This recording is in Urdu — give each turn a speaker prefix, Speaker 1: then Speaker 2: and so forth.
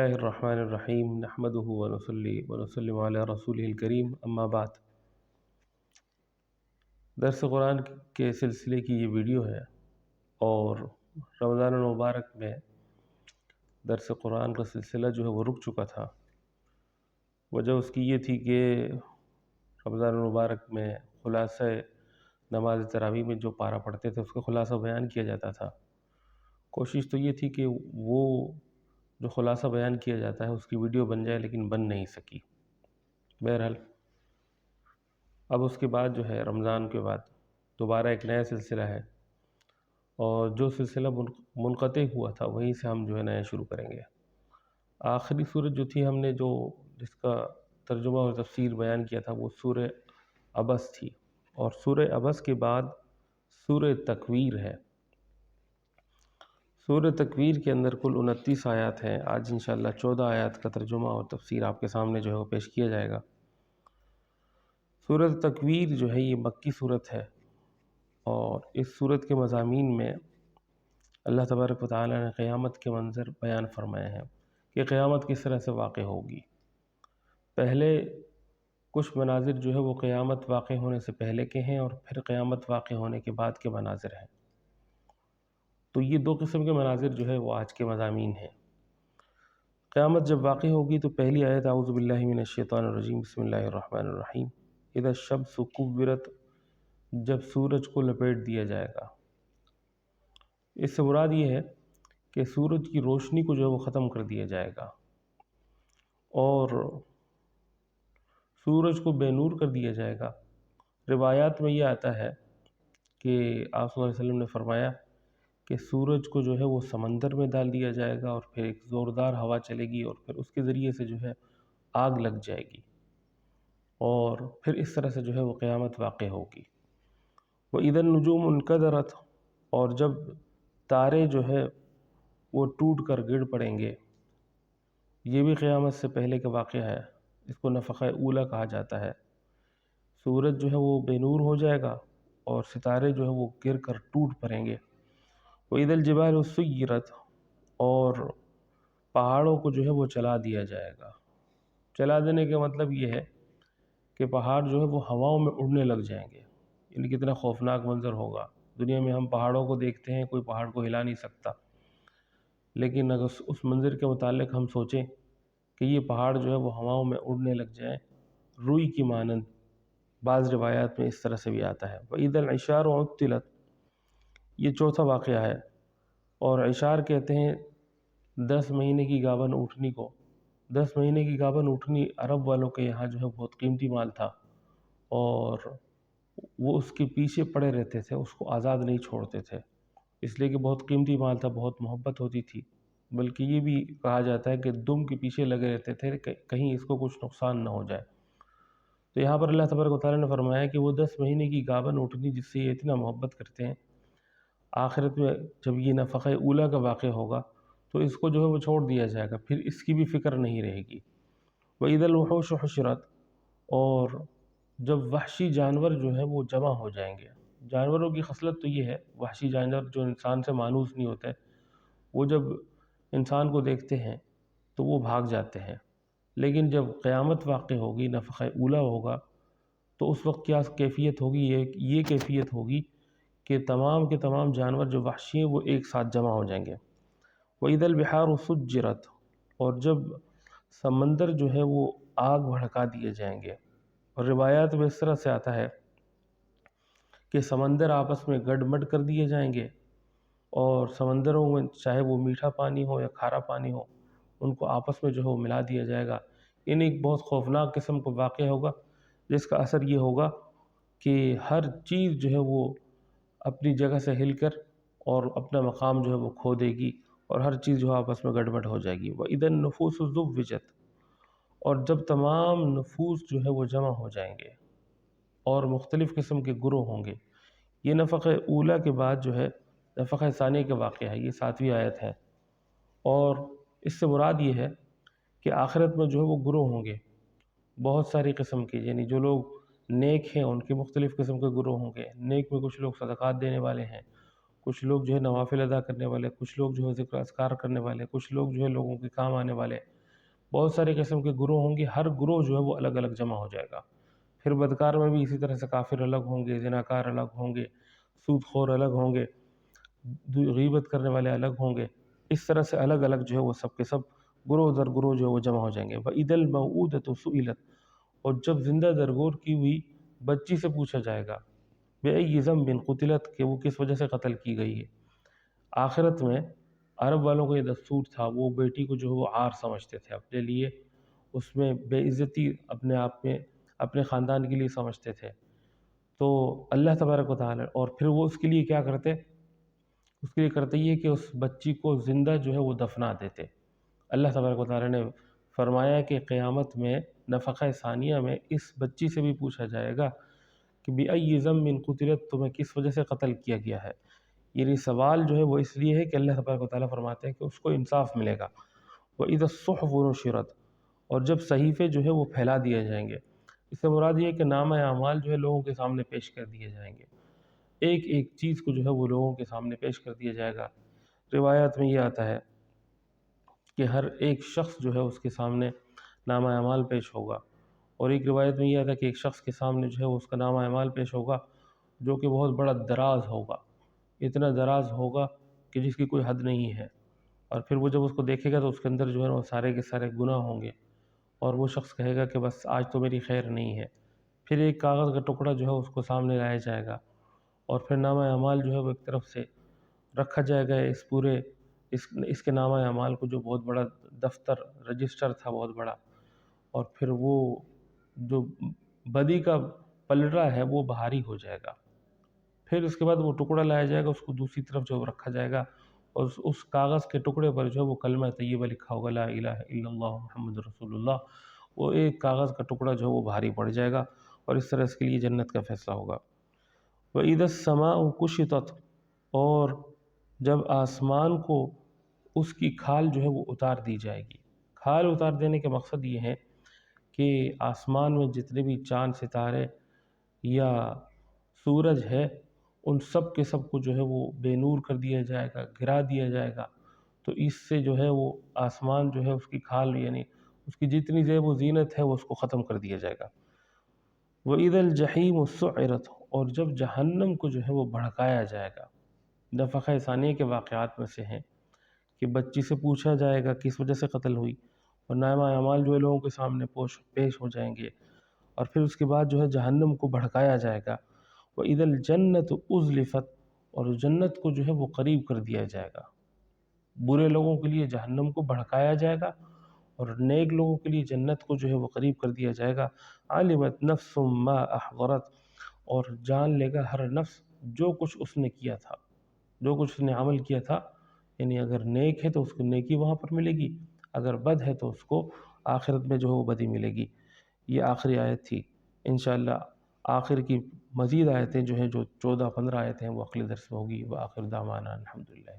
Speaker 1: اللہ الرحمن الرحیم نحمدہ ونصلی ونسلم علی رسولہ الکریم اما بعد۔ درس قرآن کے سلسلے کی یہ ویڈیو ہے، اور رمضان المبارک میں درس قرآن کا سلسلہ جو ہے وہ رک چکا تھا۔ وجہ اس کی یہ تھی کہ رمضان المبارک میں خلاصہ نماز تراویح میں جو پارہ پڑھتے تھے اس کا خلاصہ بیان کیا جاتا تھا۔ کوشش تو یہ تھی کہ وہ جو خلاصہ بیان کیا جاتا ہے اس کی ویڈیو بن جائے، لیکن بن نہیں سکی۔ بہرحال اب اس کے بعد جو ہے رمضان کے بعد دوبارہ ایک نیا سلسلہ ہے، اور جو سلسلہ منقطع ہوا تھا وہیں سے ہم جو ہے نیا شروع کریں گے۔ آخری سورت جو تھی ہم نے جس کا ترجمہ اور تفسیر بیان کیا تھا وہ سورہ عبس تھی، اور سورہ عبس کے بعد سورہ تکویر ہے۔ سورہ تکویر کے اندر کل 29 آیات ہیں۔ آج انشاءاللہ 14 آیات کا ترجمہ اور تفسیر آپ کے سامنے جو ہے وہ پیش کیا جائے گا۔ سورہ تکویر جو ہے یہ مکی سورت ہے، اور اس سورت کے مضامین میں اللہ تبارک و تعالی نے قیامت کے منظر بیان فرمائے ہیں کہ قیامت کس طرح سے واقع ہوگی۔ پہلے کچھ مناظر جو ہے وہ قیامت واقع ہونے سے پہلے کے ہیں، اور پھر قیامت واقع ہونے کے بعد کے مناظر ہیں۔ تو یہ دو قسم کے مناظر جو ہے وہ آج کے مضامین ہیں۔ قیامت جب واقع ہوگی تو پہلی آیت اعوذ باللہ من الشیطان الرجیم بسم اللہ الرحمن الرحیم، اذا الشمس کورت، جب سورج کو لپیٹ دیا جائے گا۔ اس سے مراد یہ ہے کہ سورج کی روشنی کو جو ہے وہ ختم کر دیا جائے گا، اور سورج کو بے نور کر دیا جائے گا۔ روایات میں یہ آتا ہے کہ آپ صلی اللہ علیہ وسلم نے فرمایا کہ سورج کو جو ہے وہ سمندر میں ڈال دیا جائے گا، اور پھر ایک زوردار ہوا چلے گی، اور پھر اس کے ذریعے سے جو ہے آگ لگ جائے گی، اور پھر اس طرح سے جو ہے وہ قیامت واقع ہوگی۔ وَإِذَا النُّجُومُ انْكَدَرَتْ، اور جب تارے جو ہے وہ ٹوٹ کر گر پڑیں گے۔ یہ بھی قیامت سے پہلے کا واقعہ ہے، اس کو نفخہ اولیٰ کہا جاتا ہے۔ سورج جو ہے وہ بے نور ہو جائے گا، اور ستارے جو ہے وہ گر کر ٹوٹ پڑیں گے۔ وَإِذَا الْجِبَالُ سُيِّرَتْ، اور پہاڑوں کو جو ہے وہ چلا دیا جائے گا۔ چلا دینے کا مطلب یہ ہے کہ پہاڑ جو ہے وہ ہواؤں میں اڑنے لگ جائیں گے۔ یعنی کتنا خوفناک منظر ہوگا۔ دنیا میں ہم پہاڑوں کو دیکھتے ہیں، کوئی پہاڑ کو ہلا نہیں سکتا، لیکن اگر اس منظر کے متعلق ہم سوچیں کہ یہ پہاڑ جو ہے وہ ہواؤں میں اڑنے لگ جائیں روئی کی مانند، بعض روایات میں اس طرح سے بھی آتا ہے۔ وَإِذَا الْعِشَارُ عُطِّلَتْ، یہ چوتھا واقعہ ہے، اور عشار کہتے ہیں 10 مہینے کی گابن اونٹنی کو۔ 10 مہینے کی گابن اونٹنی عرب والوں کے یہاں جو ہے بہت قیمتی مال تھا، اور وہ اس کے پیچھے پڑے رہتے تھے، اس کو آزاد نہیں چھوڑتے تھے، اس لیے کہ بہت قیمتی مال تھا، بہت محبت ہوتی تھی۔ بلکہ یہ بھی کہا جاتا ہے کہ دم کے پیچھے لگے رہتے تھے کہ کہیں اس کو کچھ نقصان نہ ہو جائے۔ تو یہاں پر اللہ تبارک و تعالیٰ نے فرمایا کہ وہ 10 مہینے کی گابن اونٹنی جس سے یہ اتنا محبت کرتے ہیں، آخرت میں جب یہ نفخہ اولیٰ کا واقع ہوگا تو اس کو جو ہے وہ چھوڑ دیا جائے گا، پھر اس کی بھی فکر نہیں رہے گی۔ وَإِذَا الْوُحُوشُ حُشِرَتْ، اور جب وحشی جانور جو ہے وہ جمع ہو جائیں گے۔ جانوروں کی خصلت تو یہ ہے، وحشی جانور جو انسان سے مانوس نہیں ہوتے، وہ جب انسان کو دیکھتے ہیں تو وہ بھاگ جاتے ہیں، لیکن جب قیامت واقع ہوگی، نفخہ اولیٰ ہوگا، تو اس وقت کیا کیفیت ہوگی؟ یہ کیفیت ہوگی کہ تمام کے تمام جانور جو وحشی ہیں وہ ایک ساتھ جمع ہو جائیں گے۔ وَإِذَا الْبِحَارُ سُجِّرَتْ، اور جب سمندر جو ہے وہ آگ بھڑکا دیے جائیں گے۔ اور روایات میں اس طرح سے آتا ہے کہ سمندر آپس میں گڈ مڈ کر دیے جائیں گے، اور سمندروں میں چاہے وہ میٹھا پانی ہو یا کھارا پانی ہو، ان کو آپس میں جو ہے وہ ملا دیا جائے گا۔ یعنی ایک بہت خوفناک قسم کا واقعہ ہوگا، جس کا اثر یہ ہوگا کہ ہر چیز جو ہے وہ اپنی جگہ سے ہل کر اور اپنا مقام جو ہے وہ کھو دے گی، اور ہر چیز جو ہے آپس میں گڑبڑ ہو جائے گی۔ وَإِذَا النُّفُوسُ زُوِّجَتْ، اور جب تمام نفوس جو ہے وہ جمع ہو جائیں گے، اور مختلف قسم کے گروہ ہوں گے۔ یہ نفخہ اولیٰ کے بعد جو ہے نفخہ ثانیہ کا واقعہ ہے، یہ 7ویں آیت ہے، اور اس سے مراد یہ ہے کہ آخرت میں جو ہے وہ گروہ ہوں گے بہت ساری قسم کے، یعنی جو لوگ نیک ہیں ان کے مختلف قسم کے گروہ ہوں گے۔ نیک میں کچھ لوگ صدقات دینے والے ہیں، کچھ لوگ جو ہے نوافل ادا کرنے والے، کچھ لوگ جو ہے ذکر اذکار کرنے والے، کچھ لوگ جو ہے لوگوں کے کام آنے والے، بہت سارے قسم کے گروہ ہوں گے، ہر گروہ جو ہے وہ الگ الگ جمع ہو جائے گا۔ پھر بدکار میں بھی اسی طرح سے کافر الگ ہوں گے، زناکار الگ ہوں گے، سود خور الگ ہوں گے، غیبت کرنے والے الگ ہوں گے۔ اس طرح سے الگ الگ جو ہے وہ سب کے سب گروہ در گروہ جو ہے وہ جمع ہو جائیں گے۔ وَإِذَا الْمَوْءُودَةُ سُئِلَتْ، اور جب زندہ درگور کی ہوئی بچی سے پوچھا جائے گا، بِأَيِّ ذَنبٍ قُتِلَتْ، کہ وہ کس وجہ سے قتل کی گئی ہے۔ آخرت میں عرب والوں کا یہ دستور تھا، وہ بیٹی کو جو ہے وہ عار سمجھتے تھے اپنے لیے، اس میں بے عزتی اپنے آپ میں اپنے خاندان کے لیے سمجھتے تھے۔ تو اللہ تبارک و تعالی، اور پھر وہ اس کے لیے کیا کرتے، اس کے لیے کرتے یہ کہ اس بچی کو زندہ جو ہے وہ دفنا دیتے۔ اللہ تبارک و تعالی نے فرمایا کہ قیامت میں نفخہ ثانیہ میں اس بچی سے بھی پوچھا جائے گا کہ بِأَيِّ ذَنبٍ قُتِلَتْ، تمہیں کس وجہ سے قتل کیا گیا ہے۔ یعنی سوال جو ہے وہ اس لیے ہے کہ اللہ تبارک و تعالیٰ فرماتے ہیں کہ اس کو انصاف ملے گا۔ وَإِذَا الصُّحُفُ نُشِرَتْ، اور جب صحیفے جو ہے وہ پھیلا دیے جائیں گے۔ اس سے مراد یہ ہے کہ نامہ اعمال جو ہے لوگوں کے سامنے پیش کر دیے جائیں گے، ایک ایک چیز کو جو ہے وہ لوگوں کے سامنے پیش کر دیا جائے گا۔ روایات میں یہ آتا ہے کہ ہر ایک شخص جو ہے اس کے سامنے نامہ اعمال پیش ہوگا، اور ایک روایت میں یہ آتا ہے کہ ایک شخص کے سامنے جو ہے اس کا نامہ اعمال پیش ہوگا جو کہ بہت بڑا دراز ہوگا، اتنا دراز ہوگا کہ جس کی کوئی حد نہیں ہے۔ اور پھر وہ جب اس کو دیکھے گا تو اس کے اندر جو ہے وہ سارے کے سارے گناہ ہوں گے، اور وہ شخص کہے گا کہ بس آج تو میری خیر نہیں ہے۔ پھر ایک کاغذ کا ٹکڑا جو ہے اس کو سامنے لایا جائے گا، اور پھر نامہ اعمال جو ہے وہ ایک طرف سے رکھا جائے گا۔ اس پورے اس کے نامہ اعمال کو، جو بہت بڑا دفتر رجسٹر تھا بہت بڑا، اور پھر وہ جو بدی کا پلڑا ہے وہ بھاری ہو جائے گا۔ پھر اس کے بعد وہ ٹکڑا لایا جائے گا، اس کو دوسری طرف جو رکھا جائے گا، اور اس کاغذ کے ٹکڑے پر جو ہے وہ کلمہ طیبہ لکھا ہوگا، لا الہ الا اللہ محمد رسول اللہ۔ وہ ایک کاغذ کا ٹکڑا جو ہے وہ بھاری پڑ جائے گا، اور اس طرح اس کے لیے جنت کا فیصلہ ہوگا۔ وَإِذَا السَّمَاءُ كُشِطَتْ، اور جب آسمان کو اس کی کھال جو ہے وہ اتار دی جائے گی۔ کھال اتار دینے کا مقصد یہ ہے کہ آسمان میں جتنے بھی چاند ستارے یا سورج ہے، ان سب کے سب کو جو ہے وہ بے نور کر دیا جائے گا، گرا دیا جائے گا۔ تو اس سے جو ہے وہ آسمان جو ہے اس کی کھال، یعنی اس کی جتنی زیب و زینت ہے وہ اس کو ختم کر دیا جائے گا۔ وَإِذَا الْجَحِيمُ سُعِّرَتْ، اور جب جہنم کو جو ہے وہ بھڑکایا جائے گا۔ نفخہ ثانیہ کے واقعات میں سے ہیں کہ بچی سے پوچھا جائے گا کس وجہ سے قتل ہوئی، اور نامہ اعمال جو ہے لوگوں کے سامنے پیش ہو جائیں گے، اور پھر اس کے بعد جو ہے جہنم کو بھڑکایا جائے گا۔ وَإِذَا الْجَنَّةُ أُزْلِفَتْ، اور جنت کو جو ہے وہ قریب کر دیا جائے گا۔ برے لوگوں کے لیے جہنم کو بھڑکایا جائے گا، اور نیک لوگوں کے لیے جنت کو جو ہے وہ قریب کر دیا جائے گا۔ عَلِمَتْ نَفْسٌ مَّا أَحْضَرَتْ، اور جان لے گا ہر نفس جو کچھ اس نے کیا تھا، جو کچھ اس نے عمل کیا تھا۔ یعنی اگر نیک ہے تو اس کو نیکی وہاں پر ملے گی، اگر بد ہے تو اس کو آخرت میں جو ہے وہ بدی ملے گی۔ یہ آخری آیت تھی۔ انشاءاللہ آخر کی مزید آیتیں جو ہیں، جو 14-15 آیتیں ہیں، وہ اگلے درس میں ہوگی۔ وآخر دعوانا الحمدللہ۔